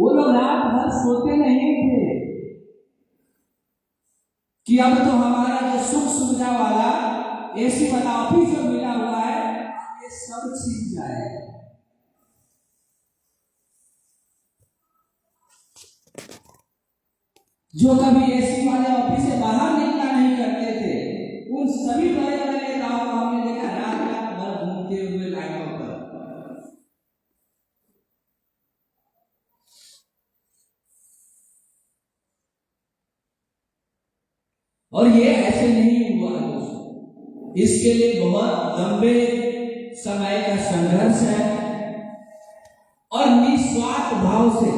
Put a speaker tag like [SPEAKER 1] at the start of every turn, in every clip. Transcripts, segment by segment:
[SPEAKER 1] वो लोग रात भर सोते नहीं थे कि अब तो हमारा जो सुख सुविधा वाला एसी वाला ऑफिस जो मिला हुआ है ये सब छीन जाए। जो कभी एसी वाले ऑफिस से बाहर निकला नहीं करते थे उन सभी बड़े बड़े नेताओं को हमने देखा रात रात भर घूमते हुए लाइनों पर। और ये ऐसे नहीं हुआ दोस्तों, इसके लिए बहुत लंबे समय का संघर्ष है और निस्वार्थ भाव से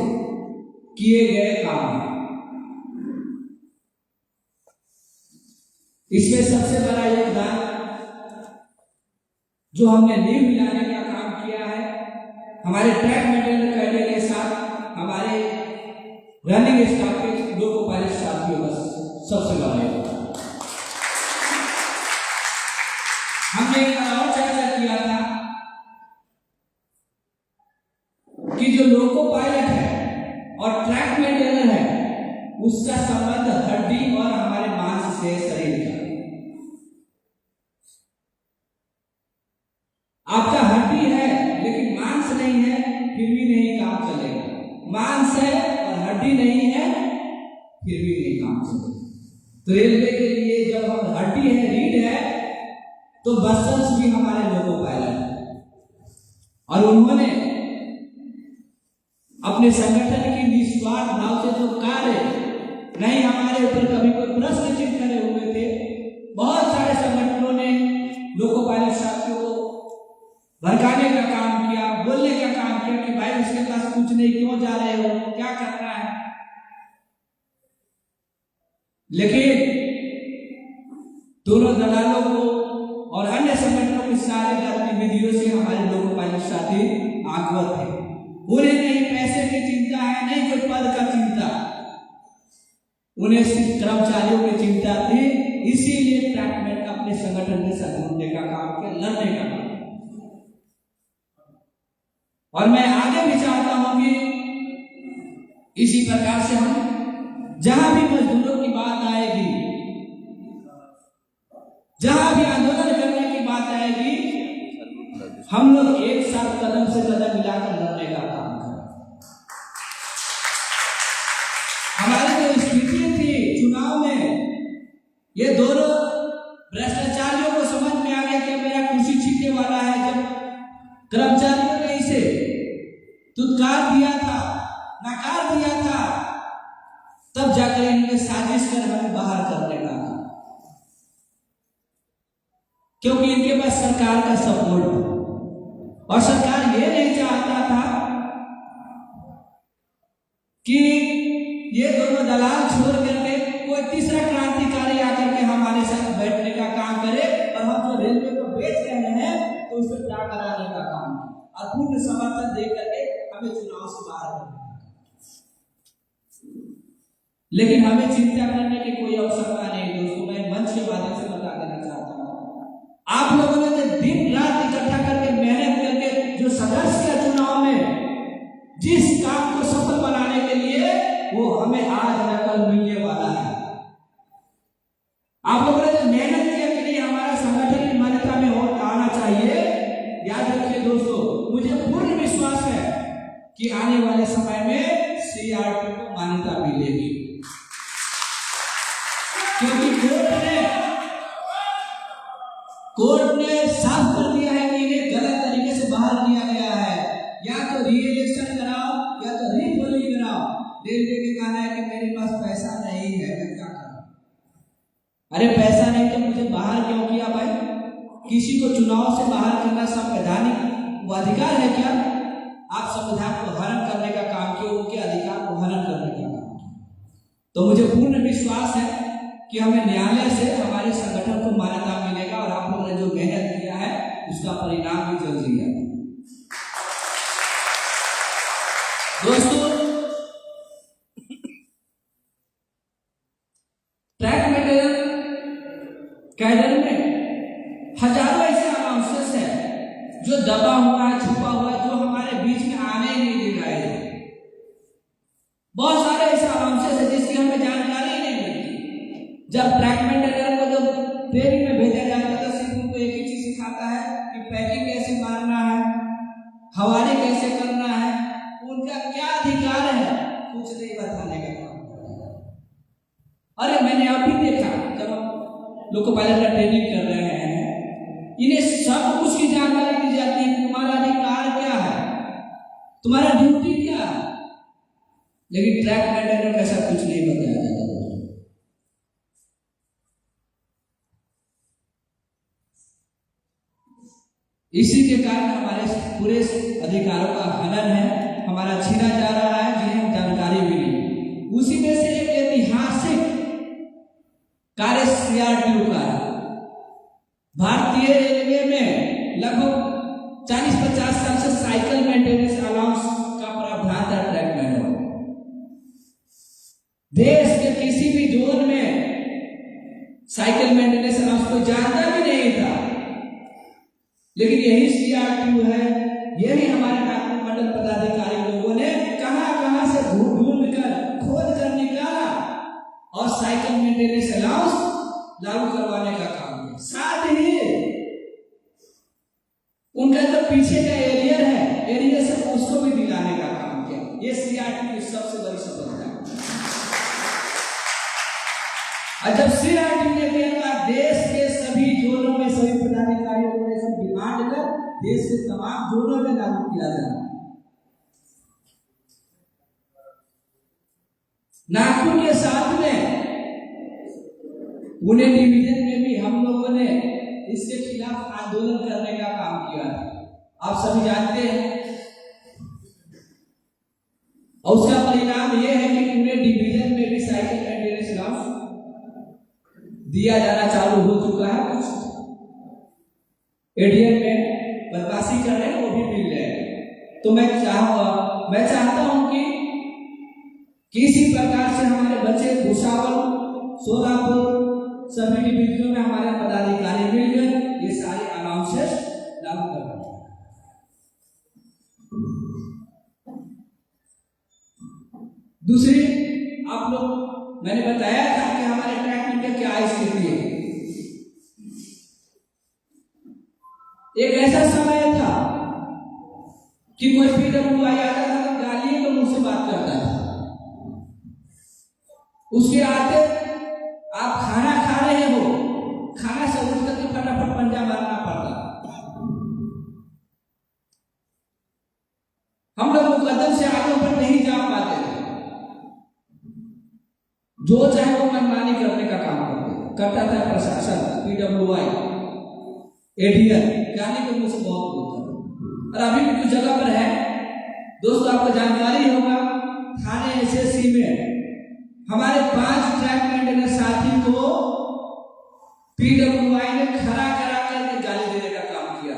[SPEAKER 1] किए गए काम है। इसमें सबसे बड़ा योगदान जो हमने नींव मिलाने का काम किया है हमारे ट्रैक मेंटेनेंस कैडर के साथ हमारे रनिंग स्टाफ के लोको पायलट साथियों का सबसे बड़ा योगदान। हमने एक और चर्चा किया था कि जो लोको पायलट है और ट्रैक मेंटेनर है उसका संबंध हड्डी और हमारे मांस से शरीर का। आपका हड्डी है लेकिन मांस नहीं है फिर भी नहीं काम चलेगा, मांस है और हड्डी नहीं है फिर भी नहीं काम चलेगा। तो रेलवे के लिए जब हम हड्डी है रीढ़ है तो बसल्स भी हमारे लोको पायलट है और उन्होंने अपने संगठन की निस्वार्थ भाव से जो कार्य नहीं हमारे ऊपर कभी कोई प्रश्न चिन्ह करे हुए थे, बहुत सारे संगठनों ने लोको पायलट साथियों को भड़काने का काम किया, बोलने का काम किया कि भाई उसके पास कुछ नहीं, क्यों जा रहे हो, क्या करना है। लेकिन दोनों दलालों को और अन्य संगठनों की सारी गतिविधियों से हमारे लोको पायलट साथी अवगत थे। उन्हें नहीं पैसे की चिंता है, नहीं कोई पद का चिंता, उन्हें सिर्फ कर्मचारियों की चिंता थी। इसीलिए ट्रैकमेंट अपने संगठन के साथ जुड़ने का काम किया, लड़ने का काम। और मैं आगे भी चाहता हूं कि इसी प्रकार से हम जहां भी मजदूरों की बात आएगी, जहां भी आंदोलन करने की बात आएगी, हम लोग एक साथ कदम से कदम मिलाकर लड़ने का काम करें। हमारी जो स्थिति थी चुनाव में, ये दोनों भ्रष्टाचारियों को समझ में आ गया कि मेरा कुर्सी छीनने वाला है। जब कर्मचारियों ने इसे दुत्कार दिया था, नकार दिया था, तब जाकर इन्होंने साजिश कर हमें बाहर करने का, क्योंकि इनके पास सरकार का सपोर्ट था और सरकार ये नहीं चाहता था कि ये दोनों दलाल छोड़ करके कोई तीसरा क्रांतिकारी आकर के हमारे साथ बैठने का काम करे और हम जो रेलवे को बेच रहे हैं तो उसे क्या कराने का काम और पूर्ण समर्थन दे करके हमें चुनाव से बाहर करना। लेकिन हमें चिंता करने की कोई आवश्यकता नहीं दोस्तों। मैं मंच के माध्यम से बता देना चाहता हूँ, आप लोगों ने जो दिन रात इकट्ठा करके मेहनत करके जो संघर्ष किया चुनाव में, जिस काम को सफल बनाने के लिए, वो हमें आज न कल मिलने वाला है। आप लोगों ने जो मेहनत किया के लिए हमारा संगठन की मान्यता में और आना चाहिए। याद रखिए दोस्तों, मुझे पूर्ण विश्वास है कि आने वाले समय में सीआरपी को मान्यता मिलेगी, क्योंकि कोर्ट ने साफ कर दिया है कि इन्हें गलत तरीके से बाहर किया गया है। या तो री इलेक्शन कराओ या तो रीपोलिंग कराओ। रेलवे के कहना है कि मेरे पास पैसा नहीं है, मैं क्या करूं? अरे पैसा नहीं तो मुझे बाहर क्यों किया भाई? किसी को चुनाव से बाहर करना संवैधानिक अधिकार है क्या? आप संविधान को हनन करने का काम किए, उनके अधिकार को हनन करने का काम किया। तो मुझे पूर्ण विश्वास है कि हमें न्यायालय से हमारे संगठन को मान्यता मिलेगा और आप लोगों ने जो मेहनत किया है उसका परिणाम भी जल्दी आएगा। दोस्तों, ट्रैक मेंटेनेंस कैडर में हजारों ऐसे अनाउंसर्स हैं जो दबा हुआ है, छुपा हुआ है, जो हमारे बीच में आने ही नहीं दे रहे हैं। बहुत सारे ऐसे अलाउंसेस है जिसकी हमें जानकारी ही नहीं मिलती। जब ट्रैक मेंटेनर को जब ट्रेनिंग में भेजा जाता है तो सिर्फ उनको एक ही चीज सिखाता है कि पैकिंग कैसे मारना है, हवाले कैसे करना है, उनका क्या अधिकार है कुछ नहीं बताने का काम। अरे मैंने अभी देखा जब लोको पायलट का ट्रेनिंग कर रहे हैं, इन्हें सब कुछ की जानकारी दी जाती है, तुम्हारा अधिकार क्या है, तुम्हारा ड्यूटी क्या है, लेकिन ट्रैक मेंटेनर में ऐसा कुछ नहीं बताया जाता। इसी के कारण हमारे पूरे अधिकारों का हनन है, हमारा छीना जा रहा है, जिन्हें हम जानकारी मिली। उसी में से एक ऐतिहासिक कार्य CRTO का है। भारतीय रेलवे में लगभग 40-50 साल से साइकिल मेंटेनेंस अलाउंस का प्रावधान था। ट्रैक मेंटेनर देश के किसी भी जोन में साइकिल मेंटेनेंस अलाउंस कोई जानता भी नहीं था, लेकिन यही CRTO है, यही हमारे नागरिक मंडल पदाधिकारी लोगों ने कहां से ढूंढ कर खोज कर निकाला और साइकिल मेंटेनेंस अलाउंस लागू करवाने का काम किया। साथ ही उनका जो पीछे का एरिया से उसको भी दिलाने का काम किया। ये CRTO की सबसे बड़ी सफलता है। और जब CRTO ने किया, देश के सभी जोनों में सभी पदाधिकारियों को सब डिमांड कर देश के तमाम जोनों में लागू किया जाए। नागपुर के साथ में पुणे डिवीजन में भी हम लोगों ने इसके खिलाफ आंदोलन करने का काम किया था। आप सभी जानते हैं, और उसका परिणाम यह है कि पुणे डिवीजन में भी साइकिल मेंटेनेंस अलाउंस दिया जाना चालू हो चुका है। कुछ एडीएम में बदमाशी कर रहे हैं वो भी मिल जाएगा। तो मैं चाहता हूं कि किसी प्रकार से हमारे बच्चे भूसावल, सोलापुर सभी डिवीजनों में हमारे पदाधिकारी मिलकर ये सारे अनाउंसेस लागू कर रहे हैं। दूसरी, आप लोग मैंने बताया था कि हमारे ट्रैक में क्या स्थिति है। एक ऐसा समय था कि कोई PWI आता था तो गाली के मुंह से बात करता था। उसके आते आप खाना खा रहे हो, खाना से उठ करके फटाफट पंजा मारना पड़ता। हम लोग मुकदम से आगे ऊपर नहीं जा पाते थे, जो चाहे वो मनमानी करने का काम करता था प्रशासन, PWI, ADL गाली के मुंह से बहुत बोलता। और अभी भी कुछ जगह पर है दोस्तों, आपको जानकारी होगा, थाने SSC में हमारे 5 ट्रैक मेंटेनेंस साथी को PWI ने खड़ा करा करके गाली देने का काम किया।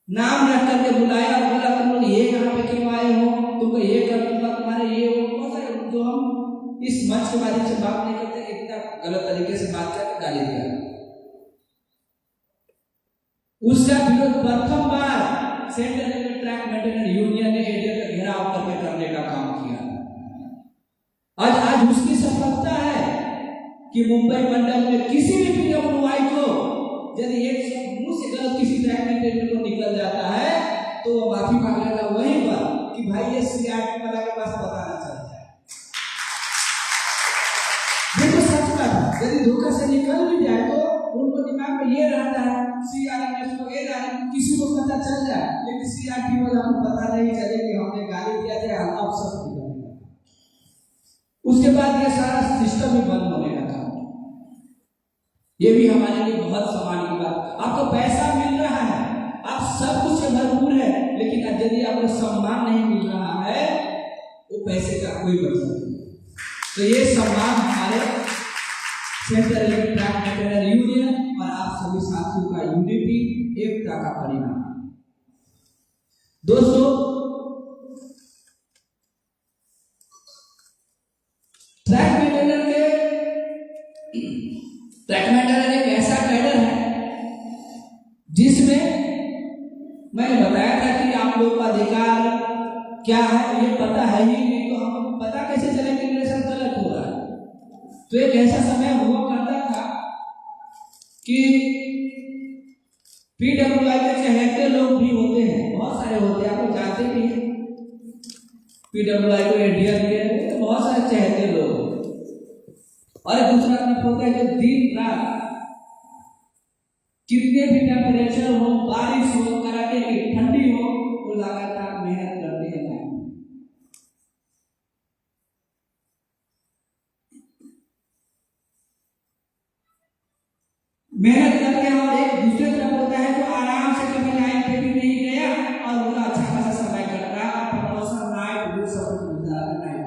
[SPEAKER 1] नाम रख करके बुलाया और बोला तुम लोग ये यहाँ पे क्यों आए हो, तुमको ये कर दूंगा, तुम्हारे ये हो। जो हम इस मंच के माध्यम से बात नहीं करते, इतना गलत तरीके से बात करके गाली दिया। उसका विरोध प्रथम बार central railway track maintenance union ने एरिया का घेराव करके करने का काम किया। आज उसकी सफलता है कि मुंबई मंडल में किसी भी PWI को यदि एक मुंह से गलत किसी ट्रैक मेंटेनेंस को निकल जाता है तो वो माफी मांग लेगा वहीं पर कि भाई ये CRTO वाला के पास पता ना चल जाए। ये तो सच बात है। यदि धोखा से निकल भी जाए तो उनको दिमाग में ये रहता है CRMS को ये किसी को पता चल जाए, लेकिन CRTO वाला को पता नहीं चले कि हमने गाली दिया था, हम सब निकल। उसके बाद ये सारा सिस्टम ही बंद होने का काम। ये भी हमारे लिए बहुत सम्मान की बात। आपको पैसा मिल रहा है, आप सब कुछ से भरपूर है, लेकिन यदि आपको सम्मान नहीं मिल रहा है वो पैसे का कोई मतलब नहीं। तो ये सम्मान हमारे central railway track maintenance union और आप सभी साथियों का यूनिटी, एकता का परिणाम। दोस्तों, ट्रैक मेंटेनर एक ऐसा कैडर है जिसमें मैंने बताया था कि आप लोगों का अधिकार क्या है ये पता है ही नहीं, तो हम पता कैसे चले कि मेरे साथ गलत हो रहा है। तो एक ऐसा समय हुआ करता था कि पीडब्ल्यूआई के चहेते लोग भी होते हैं, बहुत सारे होते हैं, आप लोग जानते भी हैं। पीडब्ल्यूआई को एडीआर के बहुत सारे चहेते लोग, और दूसरा तरफ होता है जो दिन रात कितने भी टेम्परेचर हो, बारिश हो, कड़ाके की ठंडी हो, वो लगातार मेहनत करते हैं। मेहनत करते हैं। और एक दूसरे तरफ होता है जो आराम से कभी लाइन पे भी नहीं गया और उनका अच्छा खासा समय कट रहा है, प्रमोशन नाइट भी सब कुछ मिलता है नाइट।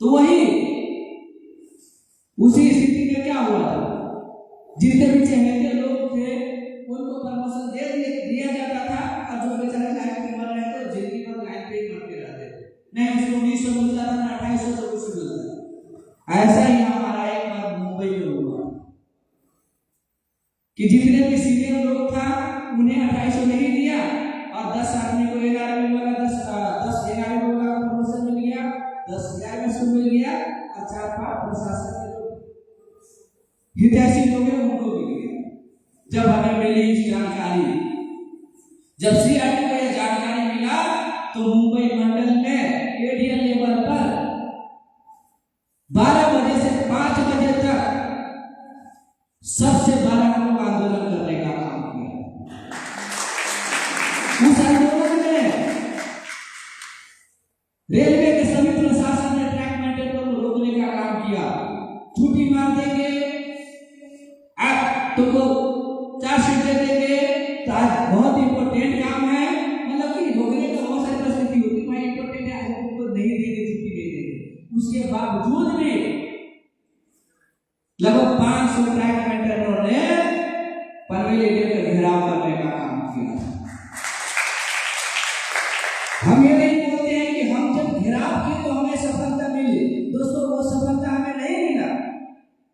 [SPEAKER 1] तो वही उसी स्थिति में क्या हुआ था, जितने भी चहेते लोग थे उनको प्रमोशन दिया जाता था, और जो बेचारे लाइन पे मर रहे थे जिंदगी भर लाइन पे ही मरते रहते थे। नहीं उसको 1900 मिलता था, ना 2800 कुछ मिलता था। ऐसा ही हमारा एक बार मुंबई में हुआ कि जितने भी सीनियर लोग था उन्हें 2800 नहीं दिया, और 10 आदमी को 11 में वाला 10 11 को वाला प्रमोशन मिल गया, 10 11 मिल गया, और 4-5 प्रशासन के लोग हितैषी लोग हैं उनको मिल गया। जब हमें मिली इस जानकारी, जब सीआरटी को यह जानकारी मिला, तो मुंबई मंडल में एडीएल लेवल पर 12 बजे से 5 बजे तक सबसे बड़ा हम आंदोलन करने का काम किया। उस आंदोलन में रेलवे के सभी प्रशासन ने ट्रैक मेंटेन को रोकने का काम किया। छुट्टी मार देंगे, आप तुमको 4 सीट दे देंगे, बहुत इंपॉर्टेंट काम है, मतलब कि रोकने का बहुत सारी परिस्थिति होती है, इंपॉर्टेंट है तुमको नहीं देंगे, छुट्टी नहीं देंगे। उसके बावजूद भी लगभग 500 ट्रैक मेंटेनरों ने पनवेल एरिया का घेराव करने का काम किया। हम ये नहीं बोलते हैं कि हम जब घेराव किए तो हमें सफलता मिली, दोस्तों वो सफलता हमें नहीं मिला,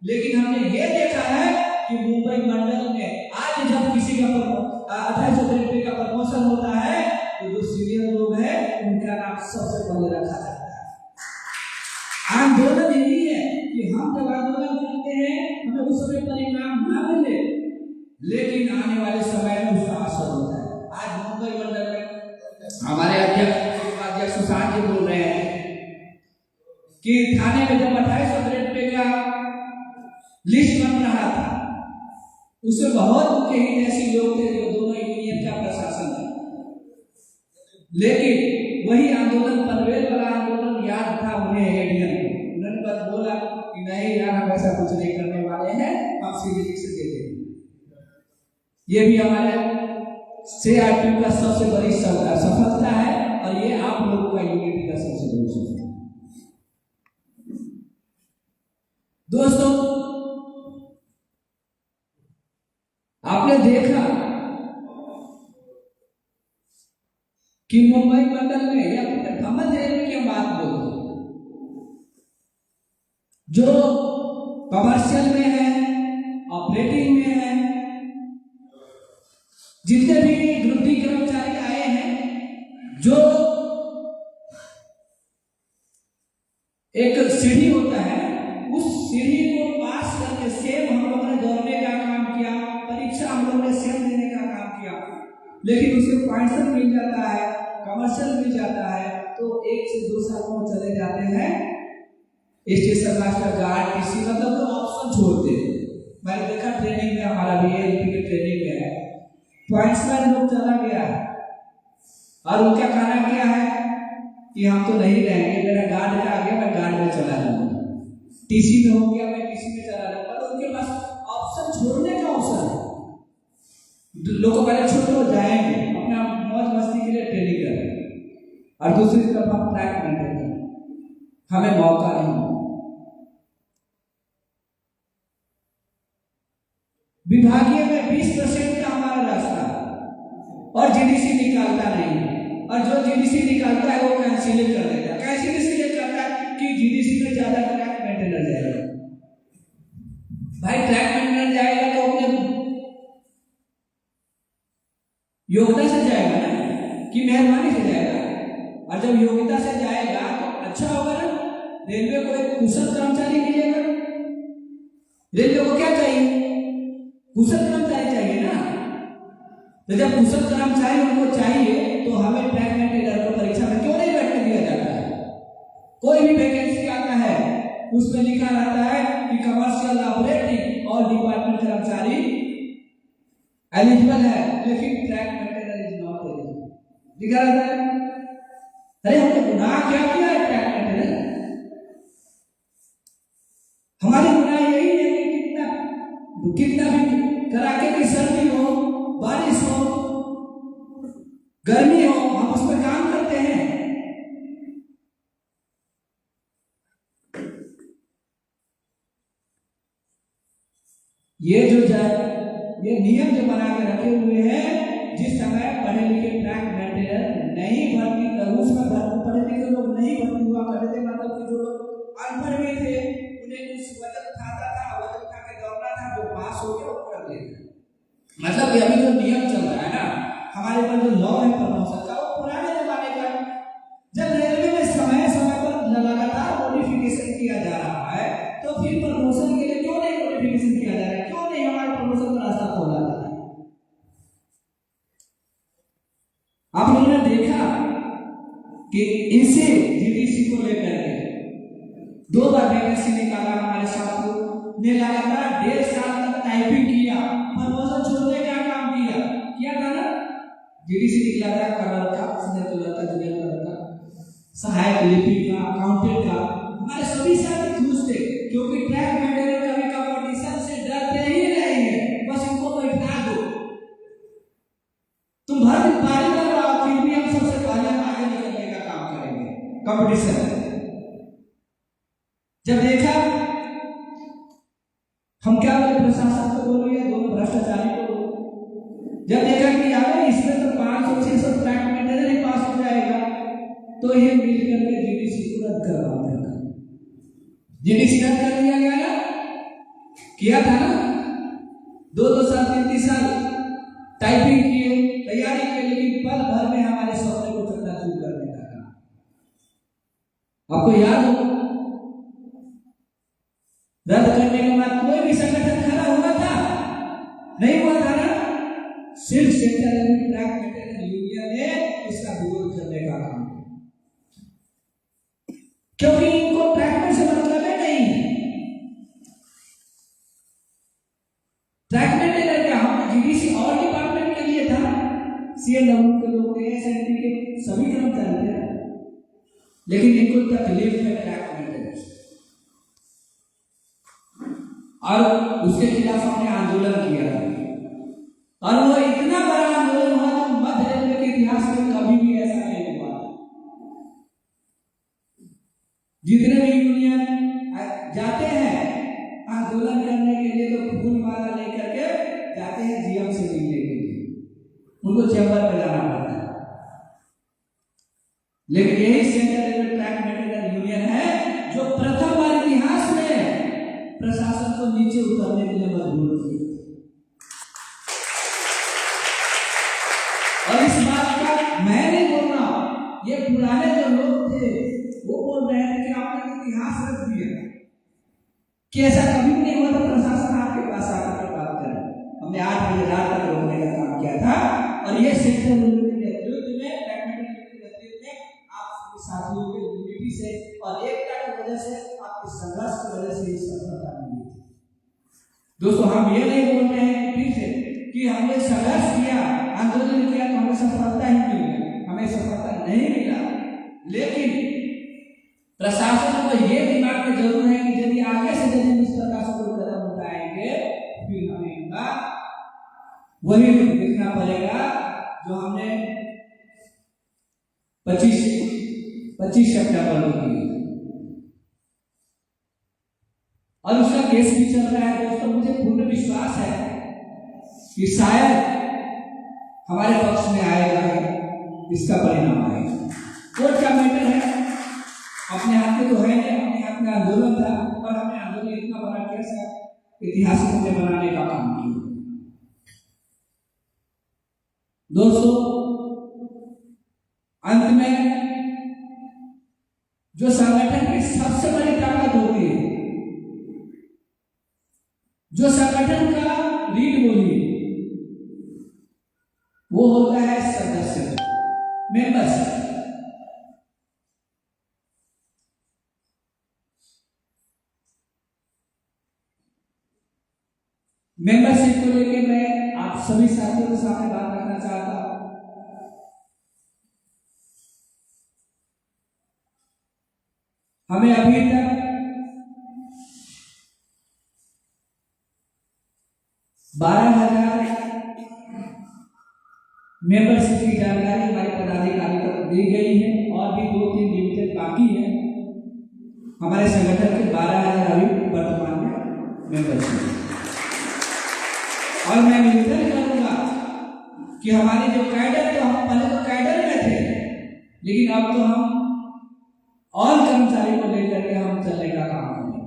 [SPEAKER 1] लेकिन हमने ये देखा है कि मुंबई मंडल में आज जब किसी का 2800 का प्रमोशन होता है तो जो सीनियर लोग हैं उनका नाम सबसे पहले रखा जाता है। आंदोलन यही है कि हम जब आंदोलन करते हैं हमें उस समय परिणाम ना मिले, लेकिन आने वाले समय में उसका असर होता है। आज मुंबई मंडल में हमारे अध्यक्ष सुशांत जी बोल रहे हैं कि थाने में जब 2800 का लिस्ट बन रहा था, उसमें बहुत मुख्य हितैषी लोग थे जो दोनों यूनियन का प्रशासन था, लेकिन वही आंदोलन पनवेल वाला आंदोलन याद था उन्हें एडीएम को। उन्होंने बस बोला कि नहीं यार हम ऐसा कुछ नहीं करने वाले हैं, हम सीधे से दे देंगे। ये भी हमारे सीआरपी का सबसे बड़ी सफलता है, और ये आप लोगों का यूनिटी का सबसे बड़ी सफलता है। दोस्तों आपने देखा कि मुंबई मंडल में या खम्मत रेलवे की बात बोलते जो कमर्शियल में है, ऑपरेटिंग में है, जितने भी ग्रुप डी कर्मचारी आए हैं, जो एक सीढ़ी होता है उस सीढ़ी को पास करके सेम हम लोगों ने दौड़ने का काम किया, परीक्षा हम लोगों ने सेम देने का काम किया, लेकिन उसे पॉइंट्स मिल जाता है, कमर्शियल मिल जाता है, तो 1 से 2 साल में चले जाते हैं स्टेशन मास्टर गार्ड किसी मतलब तो ऑप्शन छोड़ते। मैंने देखा ट्रेनिंग में, हमारा भी एलपी के ट्रेनिंग में है, पॉइंट्समैन लोग चला गया है और उनका कहना क्या है कि हम तो नहीं रहेंगे, मेरा गार्ड का आ गया मैं गार्ड में चला जाऊंगा, टीसी में हो गया मैं टीसी में चला जाऊंगा। तो उनके पास ऑप्शन छोड़ने का ऑप्शन है। लोग पहले छोटे हो जाएंगे, अपना मौज मस्ती के लिए ट्रेनिंग करेंगे, और दूसरी तरफ हम ट्रैक मेंटेन करें, हमें मौका नहीं। विभागीय में 20% का हमारा रास्ता और जीडीसी निकालता नहीं है, और जो जीडीसी निकालता है वो कैंसिल कर देता है। कैंसिल इसलिए करता है कि जीडीसी में ज्यादा ट्रैक मेंटेनर जाएगा। भाई ट्रैक मेंटेनर जाएगा तो अपने योग्यता से जाएगा ना कि मेहरबानी से जाएगा? और जब योग्यता से जाएगा तो अच्छा होगा ना। रेलवे को एक कुशल कर्मचारी मिलेगा। रेलवे को क्या चाहिए? कुशल कर्मचारी चाहिए ना। तो जब कुशल कर्मचारी उनको चाहिए तो हमें ट्रैक मेंटेनर को परीक्षा में क्यों नहीं बैठने दिया जाता है? कोई भी वैकेंसी आता है उसमें लिखा रहता है कि कमर्शियल ऑपरेटिंग और डिपार्टमेंट कर्मचारी एलिजिबल है, लेकिन track maintainer is not eligible लिखा रहता है। अरे हमने गुनाह क्या किया है? ट्रैक मेंटेनर हमारी गुनाह यही है कि कितना भी कड़ाके की सर्दी हो, बारिश हो, गर्मी हो, हम उस पर काम करते हैं। ये नियम जो बना के रखे हुए हैं, जिस समय पढ़े लिखे ट्रैक मेंटेनर नहीं भर्ती कर, उसमें पढ़े लिखे लोग नहीं भर्ती हुआ करते थे, मतलब कि जो लोग अनपढ़ भी थे उन्हें कुछ वजन उठाता था, वजन उठा के दौड़ना था, जो पास हो गया वो कर लेते। मतलब कि अभी जो नियम चल रहा है ना, हमारे पास जो लॉ है प्रमोशन का, वो पुराने जमाने का। जब रेलवे में समय समय पर लगातार मॉडिफिकेशन किया जा रहा है तो फिर प्रमोशन के लिए क्यों नहीं मॉडिफिकेशन किया जा रहा है? क्यों नहीं हमारे प्रमोशन का रास्ता खोला जा रहा है? आप लोगों ने देखा कि इसे जीडीसी को लेकर के 2 बार वैकेंसी निकाला। हमारे साथियों ने लगातार 1.5 साल तक टाइपिंग किया, प्रमोशन छोड़ने का काम किया था ना। जीडीसी निकला था कलर का, सीनियर कलर का, जूनियर कलर का, सहायक लिपिक का, अकाउंटेंट का। हमारे सभी साथी खुश थे क्योंकि ट्रैक मेंटेनर का भी कंपटीशन से डरते ही नहीं है। बस इनको बैठा दो, तुम भर दिन पारी कर रहा हो, फिर भी हम सबसे पहले आगे निकलने का काम करेंगे कंपटीशन। जब देखा, हम क्या बोले? प्रशासन को बोलो या दोनों भ्रष्टाचारी को बोलो। जब देखा कि यार इसमें तो 500-600 ट्रैक मेंटेनर ही पास हो जाएगा, तो ये मिलकर के जीडीसी को रद्द करवा देगा। जीडीसी रद्द कर दिया गया ना, किया था ना। 2-2 साल 3-3 साल टाइपिंग किए, तैयारी के लिए, पल भर में हमारे सपने को चकनाचूर कर देता था। आपको याद हो, रद्द करने के बाद कोई भी संगठन खड़ा हुआ था? नहीं हुआ था ना। सिर्फ central railway track maintainer union ने इसका विरोध करने का काम किया, क्योंकि इनको ट्रैक से मतलब है नहीं। ट्रैक मेंटेनर क्या, हम जीडीसी और डिपार्टमेंट के लिए था, सीएनडब्ल्यू के लोग थे, एसएनटी के सभी कर्मचारी थे, लेकिन इनको तकलीफ है ट्रैक मेंटेनर से। और उसके खिलाफ हमने आंदोलन किया था, और वो इतना बड़ा आंदोलन हुआ जो मध्य रेलवे के इतिहास में कभी भी ऐसा नहीं हुआ। जितने भी यूनियन जाते हैं आंदोलन करने के लिए तो फूल माला लेकर के जाते हैं जीएम से मिलने के लिए, उनको चैम्बर पे जाना पड़ता है। लेकिन यही central railway track maintainer union है जो प्रथम बार इतिहास में प्रशासन को नीचे उतरने के लिए मजबूर किया। और इस बात का मैं नहीं बोल रहा, ये पुराने जो लोग थे वो बोल रहे हैं कि आपने इतिहास रख दिया कि ऐसा कभी नहीं हुआ था। प्रशासन आपके पास आकर बात करें। हमने 8 बजे रात तक रोकने का काम किया था, और ये सेंट्रल रेलवे के नेतृत्व में, ट्रैक मेंटेनर के नेतृत्व में, आप सभी साथियों के यूनिटी से और एकता की वजह से, आपके संघर्ष की वजह से इस सफलता मिली थी। दोस्तों, हम ये नहीं बोल रहे हैं फिर से कि हमने संघर्ष किया, आंदोलन किया तो हमें सफलता ही मिल गई। हमें सफलता नहीं मिला, लेकिन प्रशासन को ये दिमाग में जरूर है कि यदि आगे से यदि इस प्रकार से कोई कदम उठाएंगे फिर हमें इनका वही रूप देखना पड़ेगा जो हमने 25 सितंबर को की। और उसका केस भी चल रहा है। दोस्तों, मुझे पूर्ण विश्वास है कि शायद हमारे पक्ष में आएगा, इसका परिणाम आएगा। कोर्ट का मैटर है, अपने हाथ में तो है नहीं, अपने हाथ में आंदोलन था, और हमने आंदोलन इतना बड़ा कैसा ऐतिहासिक बनाने का काम किया। दोस्तों अंत में जो संगठन की सबसे बड़ी ताकत होती है, जो संगठन का रीढ़ बोली, वो होता है सदस्य, मेंबर्स। मेंबरशिप को लेकर मैं आप सभी साथियों के सामने बात करना चाहता हूं। हमें अभी तक 12,000 मेंबरशिप की जानकारी हमारे पदाधिकारी तक दी गई है और भी 2-3 डिवीजन बाकी है। हमारे संगठन के 12,000 अभी वर्तमान में मेंबरशिप। और मैं निवेदन करूंगा कि हमारे जो कैडर, तो हम पहले तो कैडर में थे, लेकिन अब तो हम और कर्मचारी को लेकर के हम चलने का काम करेंगे।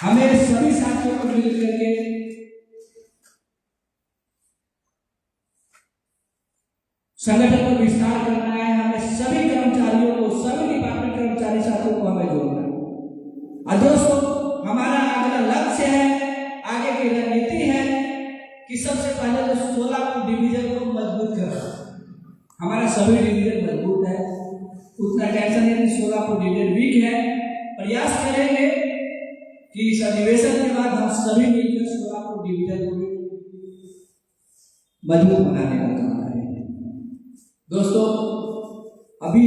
[SPEAKER 1] हमें सभी साथियों को मिल करके संगठन को विस्तार करना है। हमें सभी कर्मचारियों को, सभी डिपार्टमेंट कर्मचारी साथियों को हमें जोड़ना है। और दोस्तों हमारा अगला लक्ष्य है, आगे की रणनीति है कि सबसे पहले तो 16 डिवीजन को मजबूत करना। हमारा सभी डिवीजन मजबूत है, उतना टेंशन है कि 16 डिवीजन वीक है। प्रयास करेंगे कि इस अधिवेशन के बाद हम सभी मिलकर 16 डिवीजन को मजबूत बनाने का काम करेंगे। दोस्तों अभी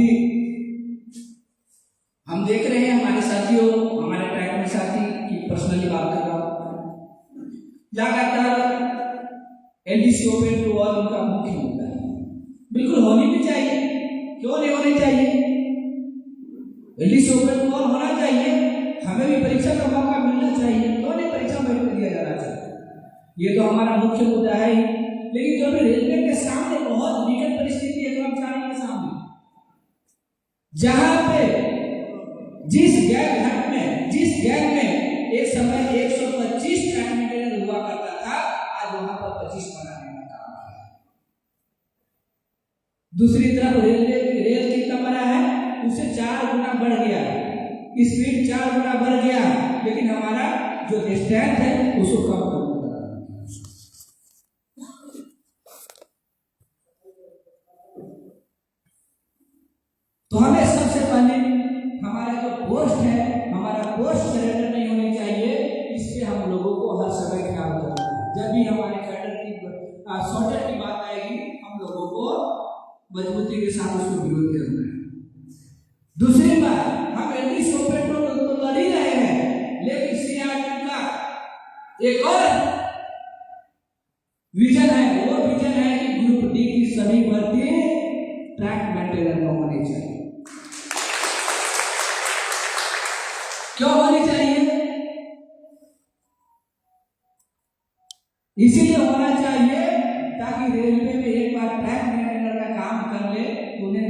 [SPEAKER 1] हम देख रहे हैं हमारे साथियों, हमारे ट्रैक में साथी की पर्सनली बात कर रहा हूं, लगातार एलडीसी ओपन टू ऑल उनका मुख्य मुद्दा है। बिल्कुल होनी भी चाहिए, क्यों नहीं होनी चाहिए? एलडीसी ओपन टू ऑल होना चाहिए, हमें भी परीक्षा का मौका मिलना चाहिए, क्यों नहीं परीक्षा में दिया जाना चाहिए। ये तो हमारा मुख्य मुद्दा है ही। लेकिन जो भी रेलवे के सामने बहुत विकट परिस्थिति है, कर्मचारी के सामने, जहां पे जिस गैंग में एक समय 125 ट्रैक मेंटेनेंस हुआ करता था, आज वहां पर 25 बनाने का काम है। दूसरी तरफ रेल कितना बड़ा है, उससे 4 गुना बढ़ गया, स्पीड 4 गुना बढ़ गया, लेकिन हमारा जो डिस्टेंस है उसको कम कर दिया। तो हमें सबसे पहले हमारा जो पोस्ट है, हमारा पोस्ट सरेंडर नहीं होनी चाहिए। इस पे हम लोगों को हर समय ख्याल रखना है। जब भी हमारे कैडर की शॉर्टेज की बात आएगी, हम लोगों को मजबूती के साथ उसको विरोध करना है। दूसरी बात, हम एलडीसी ओपन तो लड़ ही रहे हैं, लेकिन सीआरपी का एक और विजन है, वो विजन है कि ग्रुप डी की सभी भर्ती ट्रैक मेंटेनर में होनी चाहिए। क्यों होनी चाहिए? इसीलिए होना चाहिए ताकि रेलवे में एक बार ट्रैक मेंटेनर का काम कर ले, उन्हें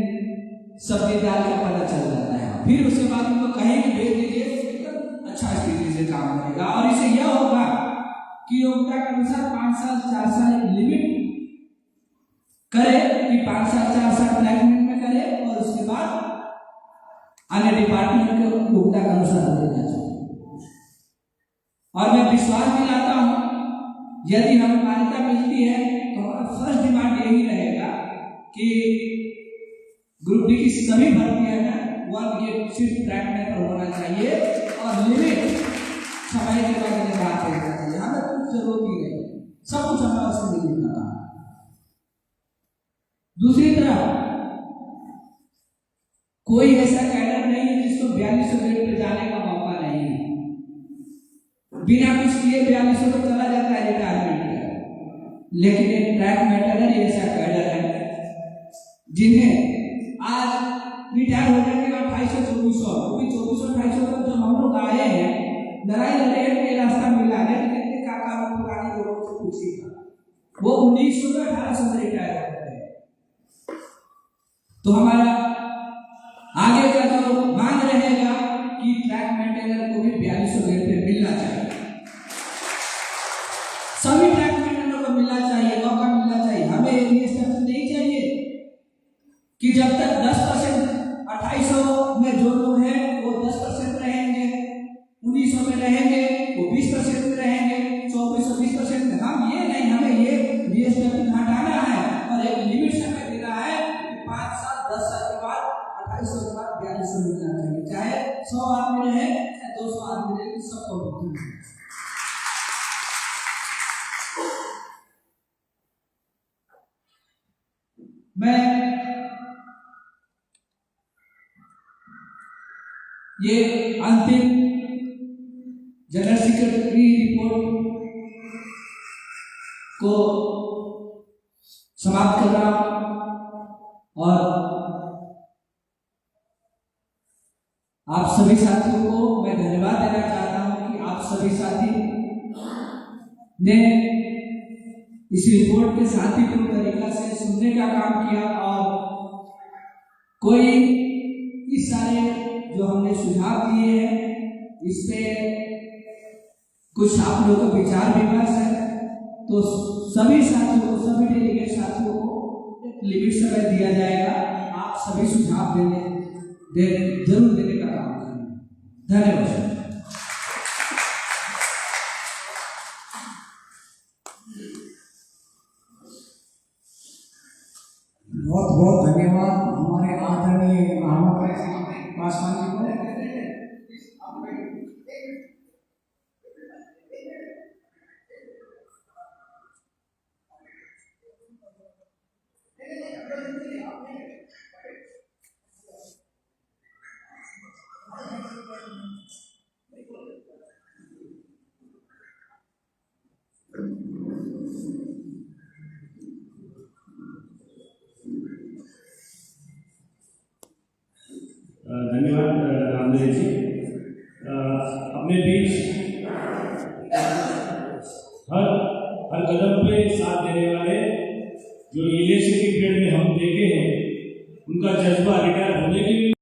[SPEAKER 1] सब्जेदार का पता चल जाता है, फिर उसके बाद उनको कहेंगे भेज दीजिए, अच्छा स्थिति से काम करेगा। और इसे यह होगा कि योग्यता के अनुसार 5 साल 4 साल लिमिट करे कि 5 साल 4 साल ट्रैक में करे, और उसके बाद अन्य डिपार्टमेंट को योग्यता के अनुसार देना चाहिए। और मैं विश्वास दिलाता हूं, यदि हमें मान्यता मिलती है तो हमारा फर्स्ट डिमांड यही रहेगा कि ग्रुप डी की सभी भर्तियां ना 1 ईयर सिर्फ ट्रैक में पर होना चाहिए और लिमिट समय के बाद बात करना चाहिए। हमें कुछ जरूरत ही नहीं, सब कुछ हमारा उससे मिलना था। दूसरी तरफ कोई ऐसा कैडर नहीं है जिसको 4200 ग्रेड पे जाने का मौका नहीं है। बिना कुछ किए 4200 तो चला जाता है रिटायरमेंट का, लेकिन एक ट्रैक मेंटेनर ऐसा कैडर है जिन्हें आज रिटायर हो जाने के बाद 250-2400, क्योंकि 2400-250 तक जब हम लोग आए हैं, लड़ाई लड़े के रास्ता मिला है, लेकिन काका और पुराने लोगों से पूछिएगा, वो 1900 में 1800 में रिटायर हो गए। तो हमारा आगे का जो मांग रहेगा कि ट्रैक मेंटेनर को भी 4200 ग्रेड पे मिलना चाहिए, सभी ट्रैक मेंटेनर को मिलना चाहिए, मौका मिलना चाहिए। हमें ये स्टेप कि जब तक 10% 2800 में जो लोग हैं वो 10% रहेंगे, 1900 में रहेंगे वो 20% में रहेंगे, 2400 20% में। हम ये नहीं, हमें ये जीएसटी घटाना है और एक लिमिट समय देना है कि 5 साल 10 साल के बाद 2800 के बाद 4200 मिलना चाहिए, चाहे 100 आदमी रहे चाहे 200 आदमी रहे, सबको भुगतना है। मैं ये अंतिम जनरल सेक्रेटरी रिपोर्ट को समाप्त कर रहा हूं और आप सभी साथियों को मैं धन्यवाद देना चाहता हूं कि आप सभी साथी ने इस रिपोर्ट के शांतिपूर्ण तरीका से सुनने का काम किया और कोई इस सारे जो हमने सुझाव दिए हैं इस पे कुछ आप लोगों का विचार विमर्श है, तो सभी साथियों को, सभी डेलीगेट साथियों को एक लिमिट समय दिया जाएगा। आप सभी सुझाव जरूर देने का काम करेंगे। धन्यवाद।
[SPEAKER 2] बहुत बहुत धन्यवाद हमारे आदरणीय महामंत्री श्री पासवान जी को।
[SPEAKER 3] धन्यवाद रामदेव जी। अपने बीच हर कदम पे साथ देने वाले जो इलेक्शन की पीरियड में हम देखे हैं, उनका जज्बा रिटायर होने के